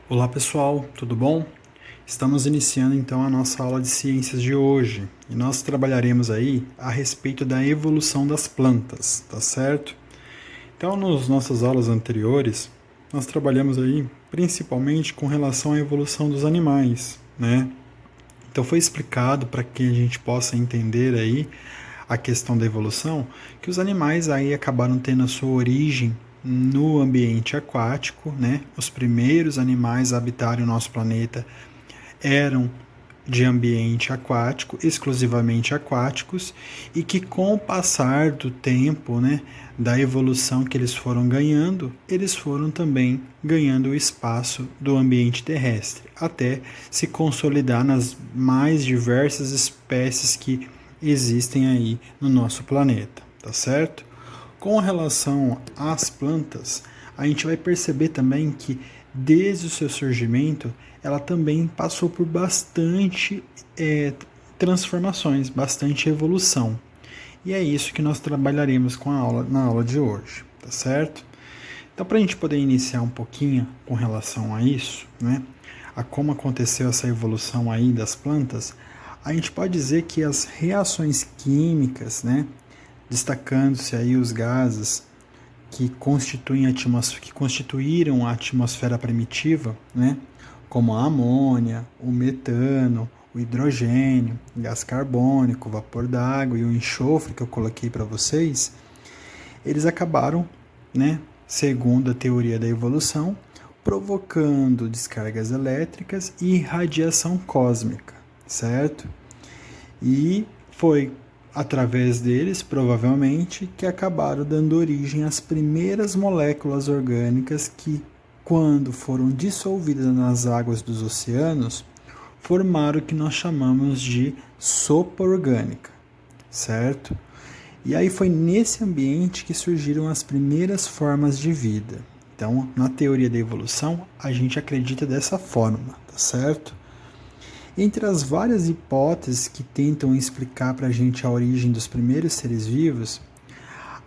Olá pessoal, tudo bom? Estamos iniciando então a nossa aula de ciências de hoje e nós trabalharemos aí a respeito da evolução das plantas, tá certo? Então, nas nossas aulas anteriores, nós trabalhamos aí principalmente com relação à evolução dos animais, né? Então foi explicado para que a gente possa entender aí a questão da evolução, que os animais aí acabaram tendo a sua origem no ambiente aquático, né? Os primeiros animais a habitarem o nosso planeta eram de ambiente aquático, exclusivamente aquáticos, e que com o passar do tempo, né, da evolução que eles foram também ganhando o espaço do ambiente terrestre, até se consolidar nas mais diversas espécies que existem aí no nosso planeta, tá certo? Com relação às plantas, a gente vai perceber também que desde o seu surgimento ela também passou por bastante transformações, bastante evolução. E é isso que nós trabalharemos na aula de hoje, tá certo? Então, para a gente poder iniciar um pouquinho com relação a isso, né, a como aconteceu essa evolução aí das plantas, a gente pode dizer que as reações químicas, né, destacando-se aí os gases que constituíram a atmosfera primitiva, né, como a amônia, o metano, o hidrogênio, gás carbônico, vapor d'água e o enxofre que eu coloquei para vocês, eles acabaram, né, segundo a teoria da evolução, provocando descargas elétricas e radiação cósmica, certo? E foi através deles, provavelmente, que acabaram dando origem às primeiras moléculas orgânicas que, quando foram dissolvidas nas águas dos oceanos, formaram o que nós chamamos de sopa orgânica, certo? E aí foi nesse ambiente que surgiram as primeiras formas de vida. Então, na teoria da evolução, a gente acredita dessa forma, tá certo? Entre as várias hipóteses que tentam explicar para a gente a origem dos primeiros seres vivos,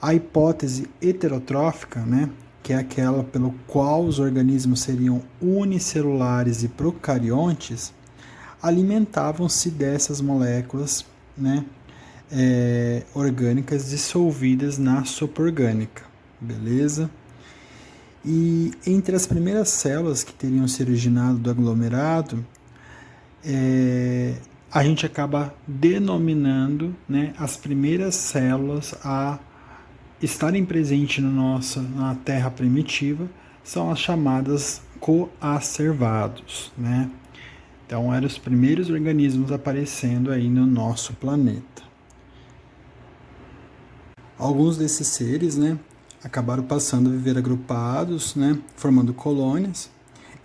a hipótese heterotrófica, né, que é aquela pelo qual os organismos seriam unicelulares e procariontes, alimentavam-se dessas moléculas, né, orgânicas dissolvidas na sopa orgânica, beleza? E entre as primeiras células que teriam se originado do aglomerado, a gente acaba denominando, né, as primeiras células a estarem presentes na Terra primitiva são as chamadas coacervados, né? Então eram os primeiros organismos aparecendo aí no nosso planeta. Alguns desses seres, né, acabaram passando a viver agrupados, né, formando colônias,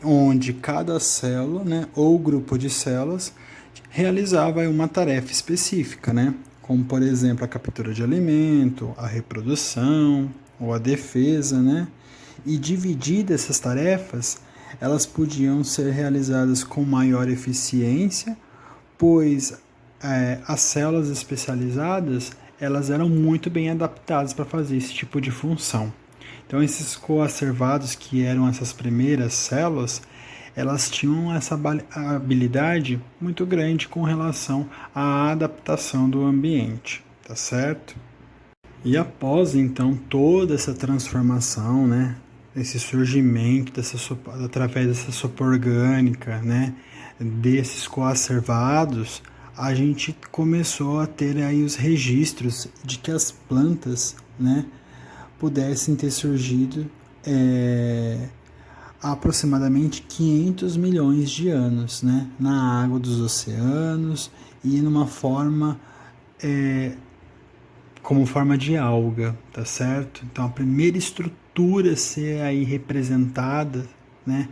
onde cada célula, né, ou grupo de células realizava uma tarefa específica, né, como por exemplo a captura de alimento, a reprodução ou a defesa, né, e divididas essas tarefas, elas podiam ser realizadas com maior eficiência, pois as células especializadas elas eram muito bem adaptadas para fazer esse tipo de função. Então, esses coacervados, que eram essas primeiras células, elas tinham essa habilidade muito grande com relação à adaptação do ambiente, tá certo? E após, então, toda essa transformação, né, esse surgimento através dessa sopa orgânica, né, desses coacervados, a gente começou a ter aí os registros de que as plantas, né, pudessem ter surgido há aproximadamente 500 milhões de anos, né, na água dos oceanos e numa forma como forma de alga, tá certo? Então a primeira estrutura a ser aí representada, né,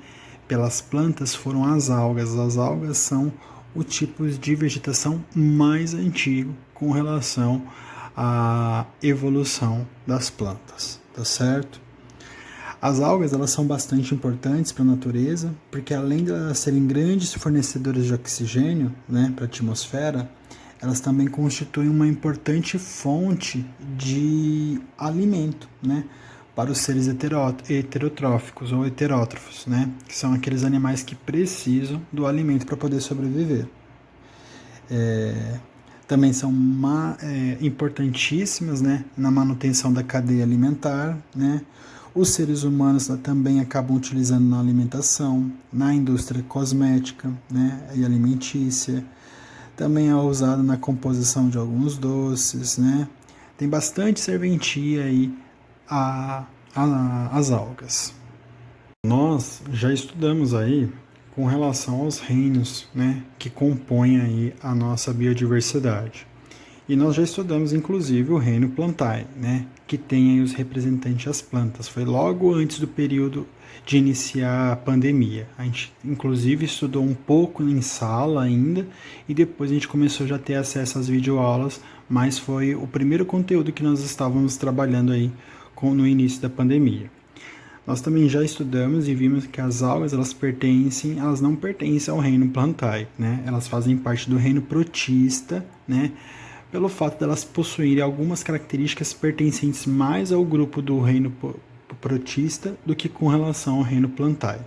pelas plantas foram as algas. As algas são o tipo de vegetação mais antigo com relação à evolução das plantas, tá certo? As algas elas são bastante importantes para a natureza, porque além de elas serem grandes fornecedoras de oxigênio, né, para a atmosfera, elas também constituem uma importante fonte de alimento, né, para os seres heterotróficos ou heterótrofos, né? Que são aqueles animais que precisam do alimento para poder sobreviver. Também são importantíssimas, né, na manutenção da cadeia alimentar, né? Os seres humanos também acabam utilizando na alimentação, na indústria cosmética, né, e alimentícia. Também é usado na composição de alguns doces, né? Tem bastante serventia aí as algas. Nós já estudamos aí com relação aos reinos, né, que compõem aí a nossa biodiversidade. E nós já estudamos inclusive o reino Plantae, né, que tem aí os representantes das plantas. Foi logo antes do período de iniciar a pandemia. A gente inclusive estudou um pouco em sala ainda e depois a gente começou já a ter acesso às videoaulas, mas foi o primeiro conteúdo que nós estávamos trabalhando aí no início da pandemia. Nós também já estudamos e vimos que as algas elas não pertencem ao reino Plantae, né? Elas fazem parte do reino protista, né? Pelo fato de elas possuírem algumas características pertencentes mais ao grupo do reino protista do que com relação ao reino Plantae,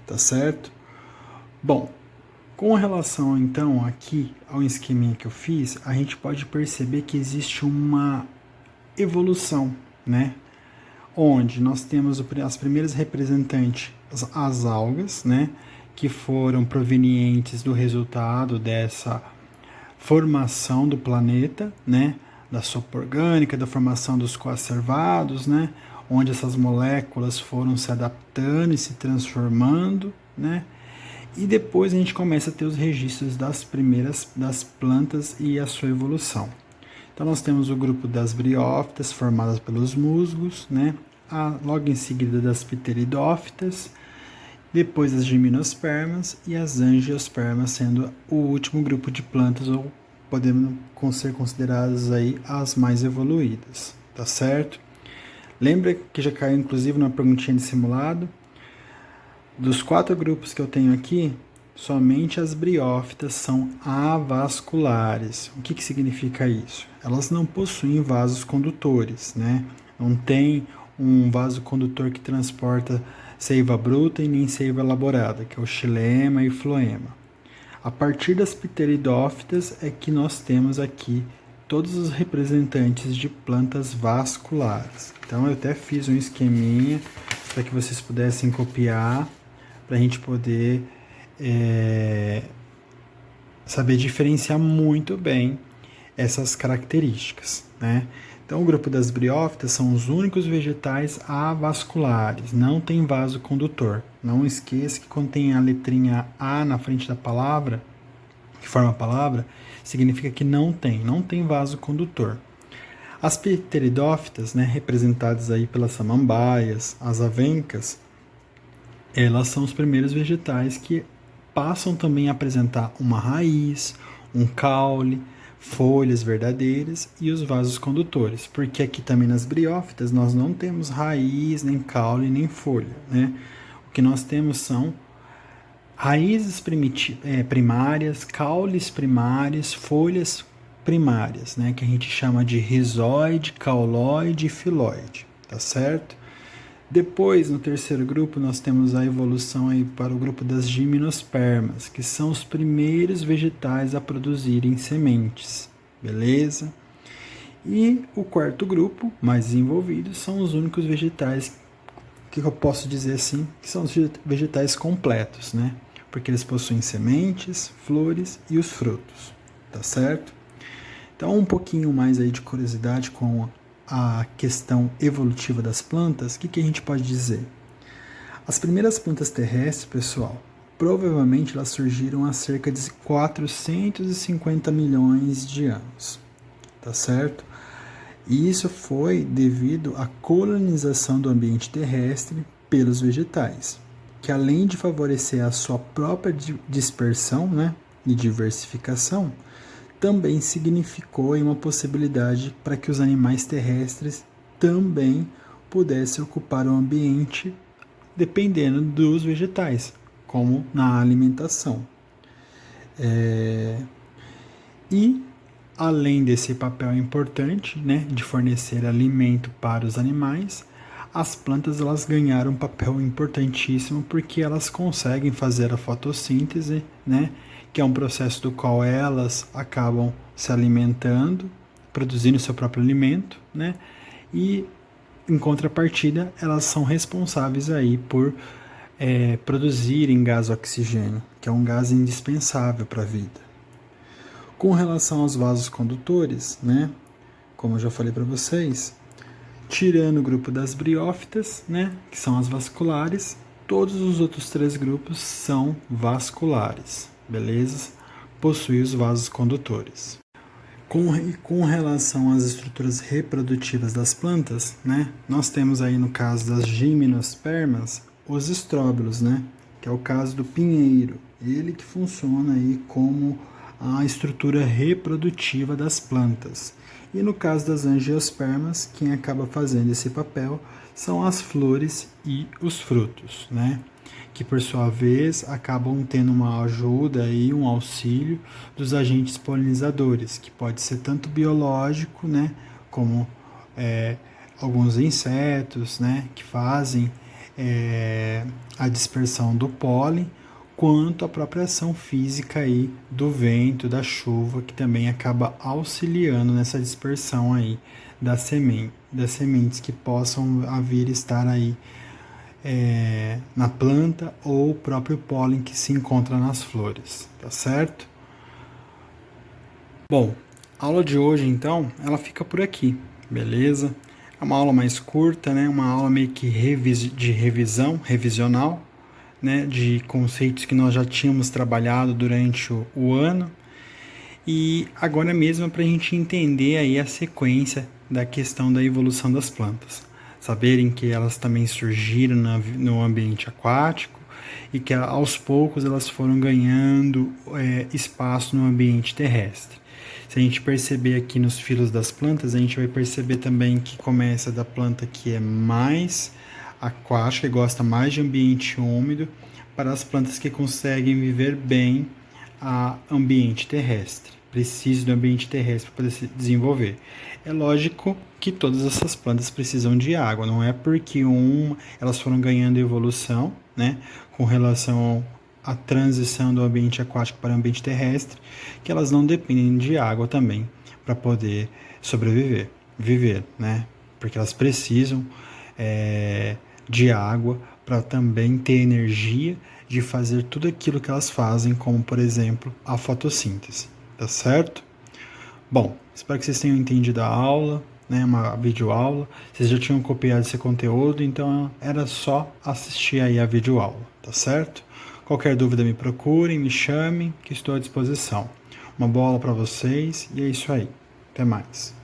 tá certo? Bom, com relação então aqui ao esqueminha que eu fiz, a gente pode perceber que existe uma evolução, né? Onde nós temos as primeiras representantes, as algas, né, que foram provenientes do resultado dessa formação do planeta, né, da sopa orgânica, da formação dos coacervados, né, onde essas moléculas foram se adaptando e se transformando, né, e depois a gente começa a ter os registros das plantas e a sua evolução. Então nós temos o grupo das briófitas, formadas pelos musgos, né? Logo em seguida das pteridófitas, depois as gimnospermas e as angiospermas, sendo o último grupo de plantas, ou podendo ser consideradas aí as mais evoluídas, tá certo? Lembra que já caiu inclusive numa perguntinha de simulado? Dos 4 grupos que eu tenho aqui, somente as briófitas são avasculares. O que significa isso? Elas não possuem vasos condutores, né? Não tem um vaso condutor que transporta seiva bruta e nem seiva elaborada, que é o xilema e floema. A partir das pteridófitas é que nós temos aqui todos os representantes de plantas vasculares. Então eu até fiz um esqueminha para que vocês pudessem copiar, para a gente poder saber diferenciar muito bem essas características, né? Então, o grupo das briófitas são os únicos vegetais avasculares, não tem vaso condutor. Não esqueça que quando tem a letrinha A na frente da palavra, que forma a palavra, significa que não tem vaso condutor. As pteridófitas, né, representadas aí pelas samambaias, as avencas, elas são os primeiros vegetais que passam também a apresentar uma raiz, um caule, folhas verdadeiras e os vasos condutores, porque aqui também nas briófitas nós não temos raiz, nem caule, nem folha, né? O que nós temos são raízes primárias, caules primários, folhas primárias, né? Que a gente chama de rizóide, cauloide e filóide, tá certo? Depois, no terceiro grupo, nós temos a evolução aí para o grupo das gimnospermas, que são os primeiros vegetais a produzirem sementes, beleza? E o quarto grupo, mais desenvolvido, são os únicos vegetais que eu posso dizer assim, que são os vegetais completos, né? Porque eles possuem sementes, flores e os frutos, tá certo? Então, um pouquinho mais aí de curiosidade com a questão evolutiva das plantas, o que a gente pode dizer? As primeiras plantas terrestres, pessoal, provavelmente elas surgiram há cerca de 450 milhões de anos, tá certo? E isso foi devido à colonização do ambiente terrestre pelos vegetais, que além de favorecer a sua própria dispersão, né, e diversificação, também significou uma possibilidade para que os animais terrestres também pudessem ocupar o ambiente dependendo dos vegetais, como na alimentação. E, além desse papel importante, né, de fornecer alimento para os animais, as plantas elas ganharam um papel importantíssimo porque elas conseguem fazer a fotossíntese, né? Que é um processo do qual elas acabam se alimentando, produzindo seu próprio alimento, né? E em contrapartida, elas são responsáveis aí por produzirem gás oxigênio, que é um gás indispensável para a vida. Com relação aos vasos condutores, né? Como eu já falei para vocês, tirando o grupo das briófitas, né? Que são as vasculares, todos os outros 3 grupos são vasculares, beleza? Possuem os vasos condutores. Com relação às estruturas reprodutivas das plantas, né, nós temos aí no caso das gimnospermas os estróbilos, né, que é o caso do pinheiro, ele que funciona aí como a estrutura reprodutiva das plantas. E no caso das angiospermas, quem acaba fazendo esse papel são as flores e os frutos, né? Que por sua vez acabam tendo uma ajuda e um auxílio dos agentes polinizadores, que pode ser tanto biológico, né, como alguns insetos, né, que fazem a dispersão do pólen, quanto a própria ação física aí do vento, da chuva, que também acaba auxiliando nessa dispersão aí das sementes que possam vir estar aí na planta ou o próprio pólen que se encontra nas flores, tá certo? Bom, a aula de hoje então, ela fica por aqui, beleza? É uma aula mais curta, né? Uma aula meio que de revisional, né? De conceitos que nós já tínhamos trabalhado durante o ano. E agora mesmo é para a gente entender aí a sequência da questão da evolução das plantas. Saberem que elas também surgiram no ambiente aquático e que aos poucos elas foram ganhando espaço no ambiente terrestre. Se a gente perceber aqui nos filos das plantas, a gente vai perceber também que começa da planta que é mais aquática e gosta mais de ambiente úmido, para as plantas que conseguem viver bem a ambiente terrestre. Precisa do ambiente terrestre para poder se desenvolver. É lógico que todas essas plantas precisam de água, não é porque elas foram ganhando evolução, né, com relação à transição do ambiente aquático para o ambiente terrestre, que elas não dependem de água também para poder viver, né, porque elas precisam de água para também ter energia de fazer tudo aquilo que elas fazem, como por exemplo a fotossíntese, tá certo? Bom, espero que vocês tenham entendido a aula, né, uma videoaula. Vocês já tinham copiado esse conteúdo, então era só assistir aí a videoaula, tá certo? Qualquer dúvida me procurem, me chamem, que estou à disposição. Uma boa aula para vocês e é isso aí. Até mais.